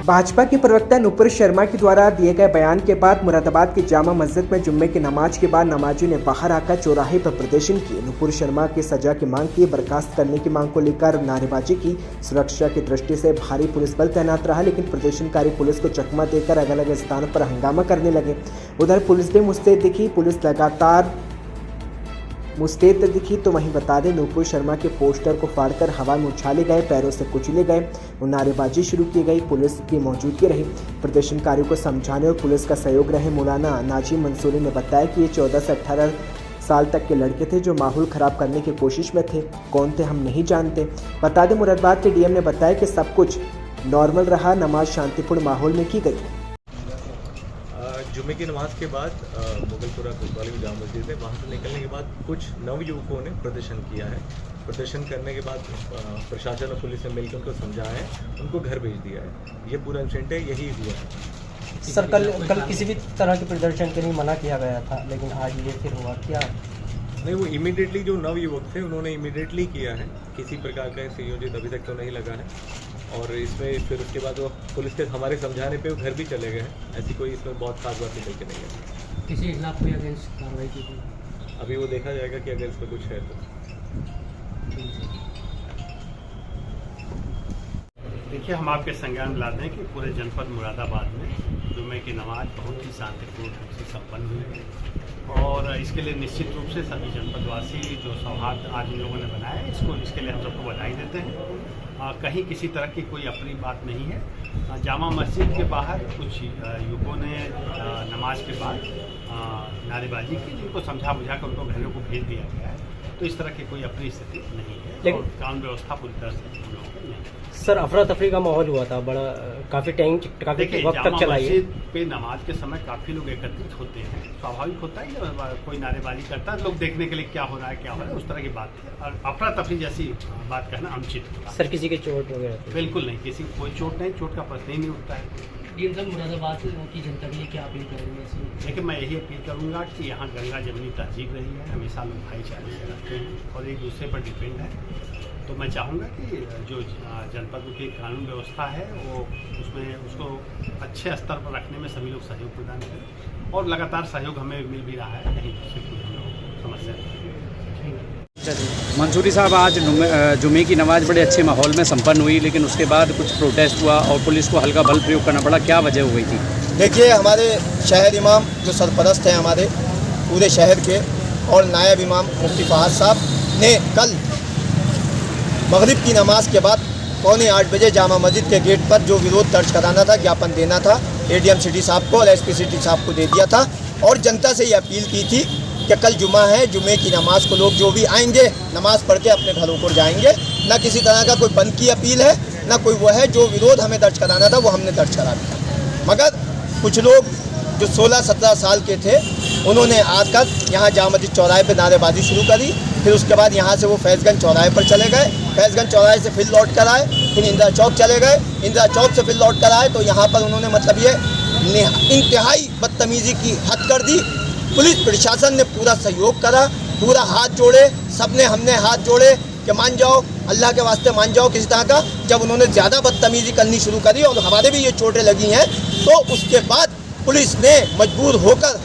भाजपा के प्रवक्ता नुपुर शर्मा के द्वारा दिए गए बयान के बाद मुरादाबाद की जामा मस्जिद में जुम्मे की नमाज के बाद नमाजियों ने बाहर आकर चौराहे पर प्रदर्शन किए। नुपुर शर्मा की सजा की मांग की, बर्खास्त करने की मांग को लेकर नारेबाजी की। सुरक्षा की दृष्टि से भारी पुलिस बल तैनात रहा, लेकिन प्रदर्शनकारी पुलिस को चकमा देकर अलग अलग स्थानों पर हंगामा करने लगे। उधर पुलिस भी मुस्तैद दिखी। पुलिस लगातार मुस्तैद दिखी तो वहीं बता दें, नुपुर शर्मा के पोस्टर को फाड़कर हवा में उछाले गए, पैरों से कुचले गए और नारेबाजी शुरू की गई। पुलिस की मौजूदगी रही। प्रदर्शनकारियों को समझाने और पुलिस का सहयोग रहे। मौलाना नाजिम मंसूरी ने बताया कि ये 14 से 18 साल तक के लड़के थे जो माहौल ख़राब करने की कोशिश में थे। कौन थे हम नहीं जानते। बता दें, मुरादाबाद के डीएम ने बताया कि सब कुछ नॉर्मल रहा, नमाज शांतिपूर्ण माहौल में की गई। जुम्मे की नमाज के बाद मुगलपुरा कोतवाली में जामा मस्जिद है, वहाँ से निकलने के बाद कुछ नवयुवकों ने प्रदर्शन किया है। प्रदर्शन करने के बाद प्रशासन और पुलिस ने मिलकर उनको समझाया है, उनको घर भेज दिया है। ये पूरा इंसिडेंट है, यही हुआ है। सर कल किसी भी तरह के प्रदर्शन के लिए मना किया गया था, लेकिन आज ये फिर हुआ क्या? नहीं, वो इमीडिएटली जो नवयुवक थे उन्होंने इमीडिएटली किया है। किसी प्रकार का संयोजित अभी तक तो नहीं लगा है। और इसमें फिर उसके बाद वो पुलिस के हमारे समझाने पे वो घर भी चले गए हैं। ऐसी कोई इसमें बहुत खास बात निकल के नहीं है। किसी खिलाफ कोई अगेंस्ट कार्रवाई की थी? अभी वो देखा जाएगा कि अगर इसमें कुछ है तो। देखिए, हम आपके संज्ञान में लाते हैं कि पूरे जनपद मुरादाबाद में जुम्मे की नमाज बहुत ही शांतिपूर्ण ढंग से संपन्न हुई है और इसके लिए निश्चित रूप से सभी जनपदवासी जो सौहार्द आज इन लोगों ने बनाया है, इसके लिए हम सबको बधाई देते हैं। कहीं किसी तरह की कोई अप्रिय बात नहीं है। जामा मस्जिद के बाहर कुछ युवकों ने नमाज के बाद नारेबाजी की, जिनको समझा बुझा कर उनको घरों को भेज दिया गया है। तो इस तरह की कोई अप्रिय स्थिति नहीं है और कानून व्यवस्था पूरी तरह से हम लोगों को नहीं। सर, अफरा तफरी का माहौल हुआ था, बड़ा काफ़ी वक्त तक चला। मस्जिद पे नमाज के समय काफ़ी लोग एकत्रित होते हैं, स्वाभाविक होता है। जब कोई नारेबाजी करता है लोग देखने के लिए क्या हो रहा है उस तरह की बात है। और अफरा तफरी जैसी बात कहना अनुचित होता है। सर, किसी के चोट वगैरह? बिल्कुल नहीं, किसी को कोई चोट नहीं, चोट का प्रश्न ही नहीं उठता है। डीएम साहब, मुरादाबाद की जनता के लिए क्या अपील करेंगे? देखिए, मैं यही अपील करूंगा कि यहाँ गंगा जमनी तहजीब रही है, हमेशा लोग भाईचारे से रहते हैं और एक दूसरे पर डिपेंड है। तो मैं चाहूँगा कि जो जनपद की कानून व्यवस्था है वो उसको अच्छे स्तर पर रखने में सभी लोग सहयोग प्रदान करें और लगातार सहयोग हमें मिल भी रहा है, कहीं उससे कोई हम लोग समस्या नहीं। मंसूरी साहब, आज जुमे की नमाज बड़े अच्छे माहौल में संपन्न हुई, लेकिन उसके बाद कुछ प्रोटेस्ट हुआ और पुलिस को हल्का बल प्रयोग करना पड़ा। क्या वजह हो गई थी? देखिए, हमारे शहर इमाम जो सरपरस्त हैं हमारे पूरे शहर के और नायब इमाम मुफ्ती फहाद साहब ने कल मगरिब की नमाज के बाद 7:45 बजे जामा मस्जिद के गेट पर जो विरोध दर्ज कराना था, ज्ञापन देना था, एडीएम सिटी साहब को और एसपी सिटी साहब को दे दिया था और जनता से ये अपील की थी कि कल जुमा है, जुमे की नमाज को लोग जो भी आएंगे नमाज पढ़ के अपने घरों को जाएंगे। ना किसी तरह का कोई बंद की अपील है, ना कोई वो है। जो विरोध हमें दर्ज कराना था वो हमने दर्ज करा दिया। मगर कुछ लोग जो 16-17 साल के थे उन्होंने आकर यहाँ जामा मस्जिद चौराहे पर नारेबाजी शुरू करी। फिर उसके बाद यहाँ से वो फैज़गंज चौराहे पर चले गए, फैज़गंज चौराहे से फिर लौट कर आए, फिर इंदिरा चौक चले गए, इंदिरा चौक से फिर लौट कर आए। तो यहाँ पर उन्होंने मतलब ये इंतहाई बदतमीज़ी की हद कर दी। पुलिस प्रशासन ने पूरा सहयोग करा, पूरा हाथ जोड़े, सबने हमने हाथ जोड़े कि मान जाओ, अल्लाह के वास्ते मान जाओ किसी तरह का। जब उन्होंने ज़्यादा बदतमीज़ी करनी शुरू करी और हमारे भी ये चोटें लगी हैं, तो उसके बाद पुलिस ने मजबूर होकर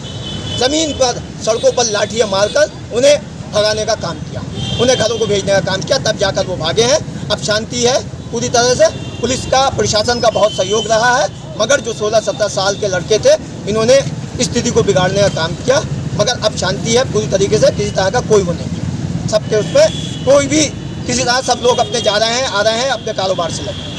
ज़मीन पर सड़कों पर लाठियाँ मारकर उन्हें भगाने का काम किया, उन्हें घरों को भेजने का काम किया। तब जाकर वो भागे हैं। अब शांति है पूरी तरह से। पुलिस का प्रशासन का बहुत सहयोग रहा है, मगर जो 16-17 साल के लड़के थे इन्होंने स्थिति को बिगाड़ने का काम किया। मगर अब शांति है पूरी तरीके से, किसी तरह का कोई वो नहीं है। सबके उसमें कोई भी किसी तरह, सब लोग अपने जा रहे हैं, आ रहे हैं, अपने कारोबार से लगे।